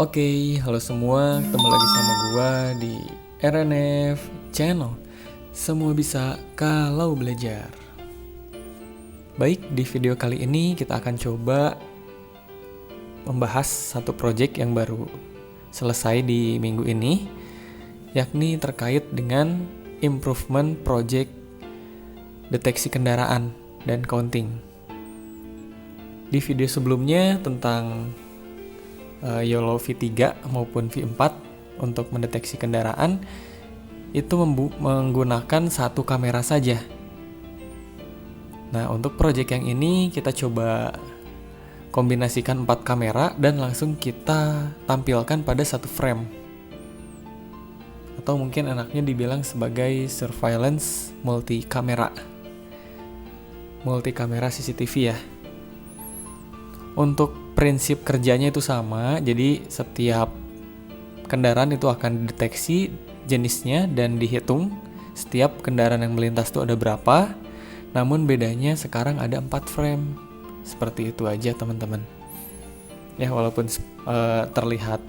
Oke, halo semua, ketemu lagi sama gua di RNF Channel. Semua bisa kalau belajar. Baik, di video kali ini kita akan coba membahas satu project yang baru selesai di minggu ini, yakni terkait dengan improvement project deteksi kendaraan dan counting. Di video sebelumnya tentang YOLO V3 maupun V4 untuk mendeteksi kendaraan itu menggunakan satu kamera saja. Nah, untuk project yang ini kita coba kombinasikan 4 kamera dan langsung kita tampilkan pada satu frame. Atau mungkin enaknya dibilang sebagai surveillance multi-kamera CCTV ya. Untuk prinsip kerjanya itu sama, jadi setiap kendaraan itu akan dideteksi jenisnya dan dihitung setiap kendaraan yang melintas itu ada berapa. Namun bedanya sekarang ada 4 frame. Seperti itu aja teman-teman. Ya walaupun terlihat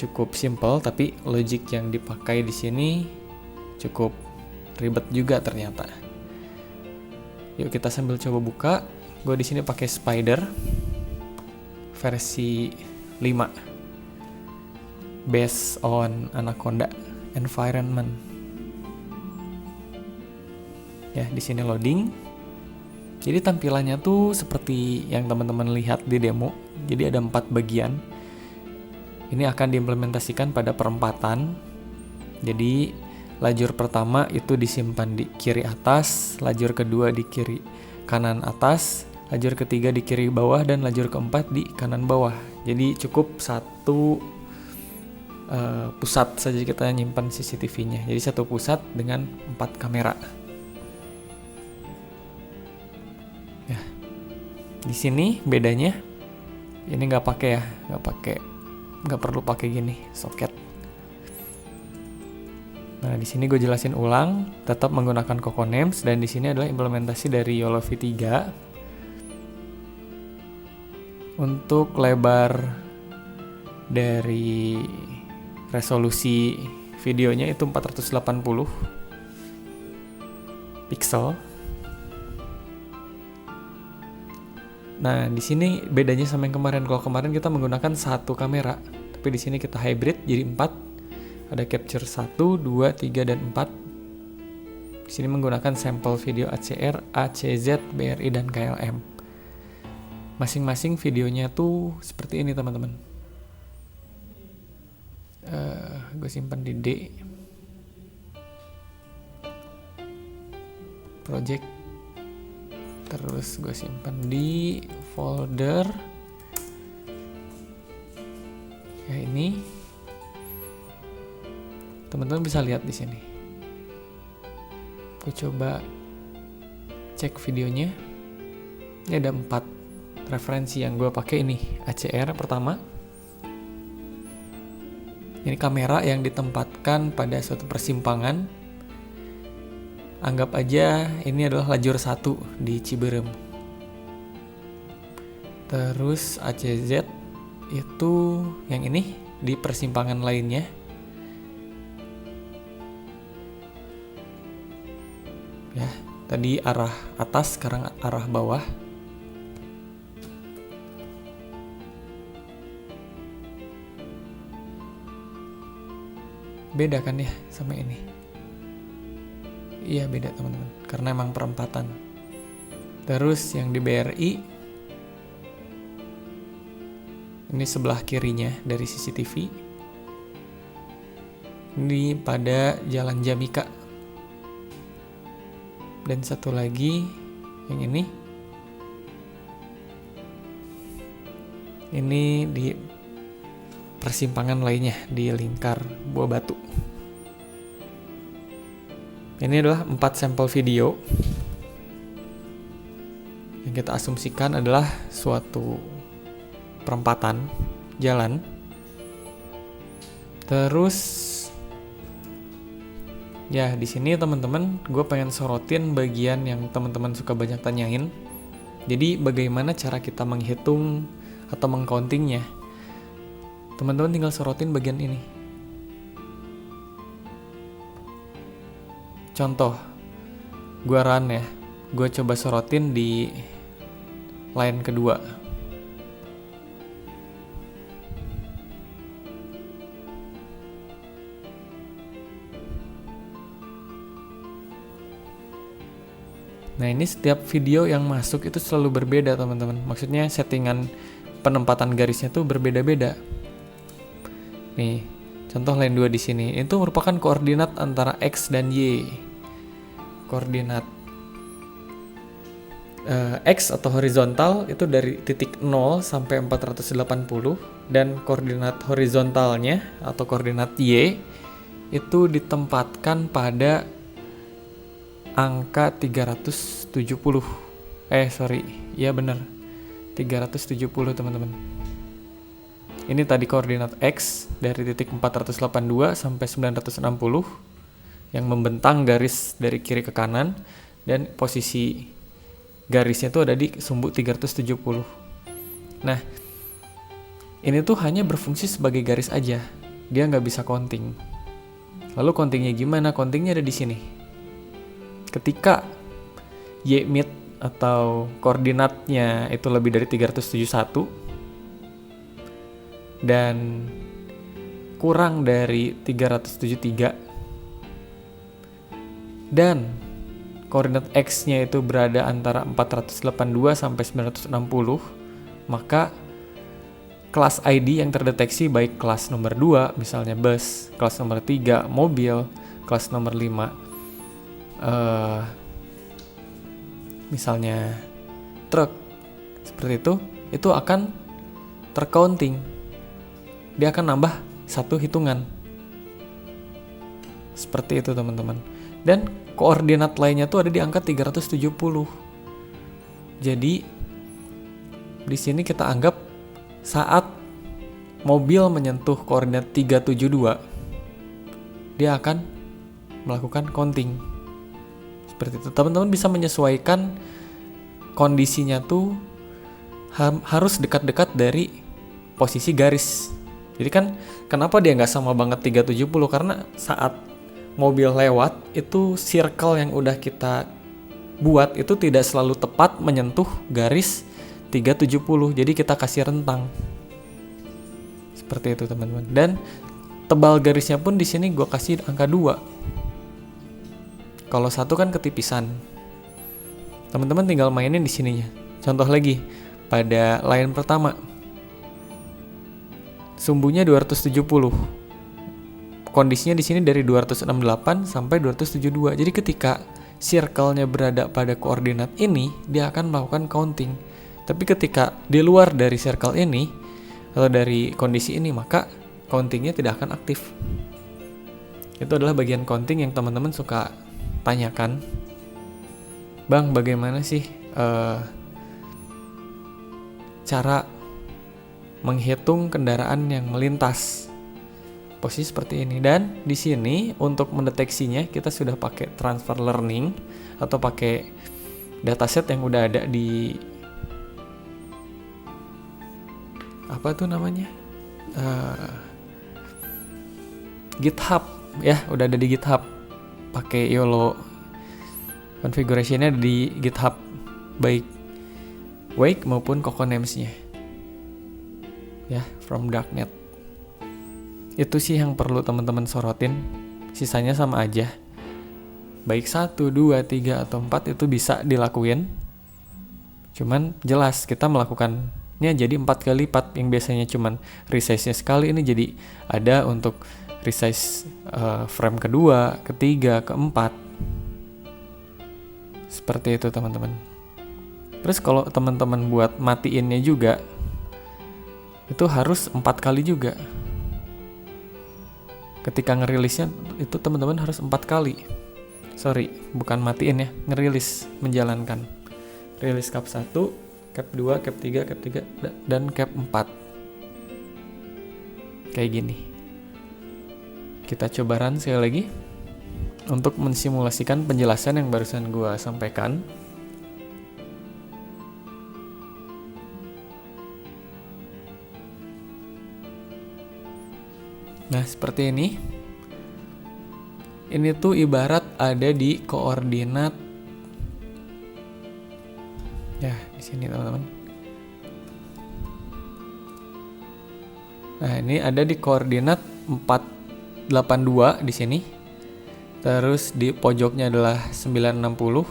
cukup simple, tapi logik yang dipakai di sini cukup ribet juga ternyata. Yuk kita sambil coba buka. Gue di sini pakai Spider versi 5 based on Anaconda environment. Ya, di sini loading. Jadi tampilannya tuh seperti yang teman-teman lihat di demo. Jadi ada 4 bagian. Ini akan diimplementasikan pada perempatan. Jadi lajur pertama itu disimpan di kiri atas, lajur kedua di kiri kanan atas, lajur ketiga di kiri bawah, dan lajur keempat di kanan bawah. Jadi cukup satu pusat saja kita nyimpan CCTV-nya. Jadi satu pusat dengan 4 kamera. Ya, di sini bedanya ini nggak perlu pakai gini soket. Nah, di sini gue jelasin ulang, tetap menggunakan Coconames, dan di sini adalah implementasi dari YOLO V3. Untuk lebar dari resolusi videonya itu 480 pixel. Nah, di sini bedanya sama yang kemarin. Kalau kemarin kita menggunakan satu kamera, tapi di sini kita hybrid jadi 4. Ada capture 1, 2, 3, dan 4. Di sini menggunakan sampel video ACR, ACZ, BRI, dan KLM. Masing-masing videonya tuh seperti ini teman-teman. Gue simpan di D. Project. Terus gue simpan di folder. Ya ini. Teman-teman bisa lihat di sini. Gue coba cek videonya. Ini ada 4 referensi yang gue pakai ini. ACR pertama. Ini kamera yang ditempatkan pada suatu persimpangan. Anggap aja ini adalah lajur 1 di Ciberem. Terus ACZ itu yang ini di persimpangan lainnya. Ya, tadi arah atas, sekarang arah bawah. Beda kan ya sama ini? Iya beda teman-teman, karena emang perempatan. Terus yang di BRI, ini sebelah kirinya dari CCTV. Ini pada Jalan Jamika. Dan satu lagi yang ini di persimpangan lainnya di Lingkar Buah Batu. Ini adalah 4 sampel video yang kita asumsikan adalah suatu perempatan jalan. Terus ya di sini teman-teman, gue pengen sorotin bagian yang teman-teman suka banyak tanyain. Jadi bagaimana cara kita menghitung atau mengcountingnya? Teman-teman tinggal sorotin bagian ini. Contoh, gue run ya, gue coba sorotin di line kedua. Nah ini setiap video yang masuk itu selalu berbeda teman-teman. Maksudnya settingan penempatan garisnya tuh berbeda-beda. Nih, contoh line 2 di sini. Itu merupakan koordinat antara X dan Y. Koordinat X atau horizontal itu dari titik 0 sampai 480. Dan koordinat horizontalnya atau koordinat Y itu ditempatkan pada angka 370. Iya benar. 370 teman-teman. Ini tadi koordinat X dari titik 482 sampai 960 yang membentang garis dari kiri ke kanan, dan posisi garisnya itu ada di sumbu 370. Nah, ini tuh hanya berfungsi sebagai garis aja. Dia nggak bisa counting. Lalu countingnya gimana? Countingnya ada di sini. Ketika Y mid atau koordinatnya itu lebih dari 371 dan kurang dari 373 dan koordinat X-nya itu berada antara 482 sampai 960, maka kelas ID yang terdeteksi baik kelas nomor 2 misalnya bus, kelas nomor 3 mobil, kelas nomor 5 misalnya truk, seperti itu akan tercounting. Dia akan nambah satu hitungan. Seperti itu teman-teman. Dan koordinat lainnya tuh ada di angka 370. Jadi di sini kita anggap saat mobil menyentuh koordinat 372, dia akan melakukan counting. Seperti itu. Teman-teman bisa menyesuaikan kondisinya tuh harus dekat-dekat dari posisi garis. Jadi kan kenapa dia nggak sama banget 370? Karena saat mobil lewat itu circle yang udah kita buat itu tidak selalu tepat menyentuh garis 370. Jadi kita kasih rentang. Seperti itu teman-teman. Dan tebal garisnya pun di sini gue kasih angka 2. Kalau 1 kan ketipisan. Teman-teman tinggal mainin di sininya. Contoh lagi pada line pertama. Sumbunya 270. Kondisinya di sini dari 268 sampai 272. Jadi ketika circle-nya berada pada koordinat ini, dia akan melakukan counting. Tapi ketika di luar dari circle ini atau dari kondisi ini, maka countingnya tidak akan aktif. Itu adalah bagian counting yang teman-teman suka tanyakan. Bang, bagaimana sih cara menghitung kendaraan yang melintas? Posisi seperti ini. Dan di sini untuk mendeteksinya kita sudah pakai transfer learning atau pakai dataset yang udah ada di apa tuh namanya? GitHub ya, udah ada di GitHub. Pakai YOLO configuration-nya di GitHub, baik Wake maupun Coconames-nya. Ya, from Darknet. Itu sih yang perlu teman-teman sorotin. Sisanya sama aja. Baik 1, 2, 3, atau 4 itu bisa dilakuin. Cuman jelas kita melakukannya jadi 4 kali lipat. Yang biasanya cuman resize-nya sekali, ini jadi ada untuk resize frame kedua, ketiga, keempat. Seperti itu teman-teman. Terus kalau teman-teman buat matiinnya juga, itu harus 4 kali juga. Ketika ngerilisnya itu teman-teman harus 4 kali. Sorry, bukan matiin ya, ngerilis, menjalankan. Rilis cap 1, cap 2, cap 3, dan cap 4. Kayak gini. Kita coba run sekali lagi untuk mensimulasikan penjelasan yang barusan gue sampaikan. Nah, seperti ini. Ini tuh ibarat ada di koordinat. Ya, di sini teman-teman. Nah, ini ada di koordinat 482 di sini. Terus di pojoknya adalah 960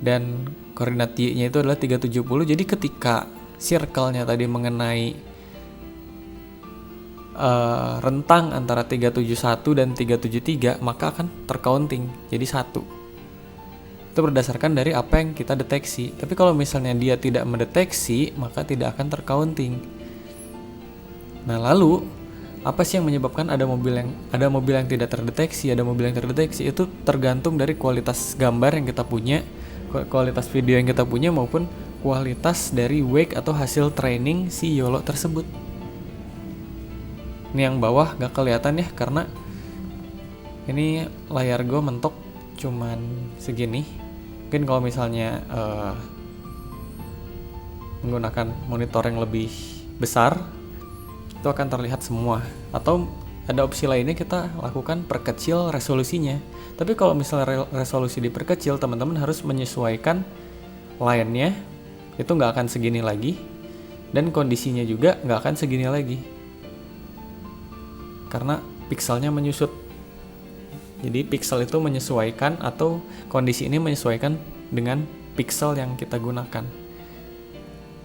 dan koordinat Y-nya itu adalah 370. Jadi ketika circle-nya tadi mengenai rentang antara 371 dan 373, maka akan tercounting jadi 1. Itu berdasarkan dari apa yang kita deteksi. Tapi kalau misalnya dia tidak mendeteksi, maka tidak akan tercounting. Nah, lalu apa sih yang menyebabkan ada mobil yang tidak terdeteksi, ada mobil yang terdeteksi? Itu tergantung dari kualitas gambar yang kita punya, kualitas video yang kita punya, maupun kualitas dari wake atau hasil training si YOLO tersebut. Ini yang bawah gak kelihatan ya, karena ini layar gue mentok cuman segini. Mungkin kalau misalnya menggunakan monitor yang lebih besar, itu akan terlihat semua. Atau ada opsi lainnya, kita lakukan perkecil resolusinya. Tapi kalau misalnya resolusi diperkecil, teman-teman harus menyesuaikan line-nya, itu gak akan segini lagi, dan kondisinya juga gak akan segini lagi, karena pikselnya menyusut. Jadi pixel itu menyesuaikan, atau kondisi ini menyesuaikan dengan pixel yang kita gunakan.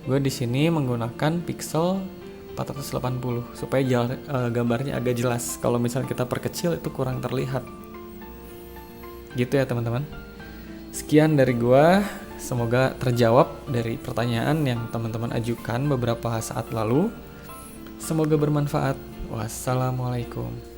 Gue di sini menggunakan pixel 480 supaya gambarnya agak jelas. Kalau misalnya kita perkecil itu kurang terlihat. Gitu ya teman-teman. Sekian dari gue. Semoga terjawab dari pertanyaan yang teman-teman ajukan beberapa saat lalu. Semoga bermanfaat. Wassalamualaikum.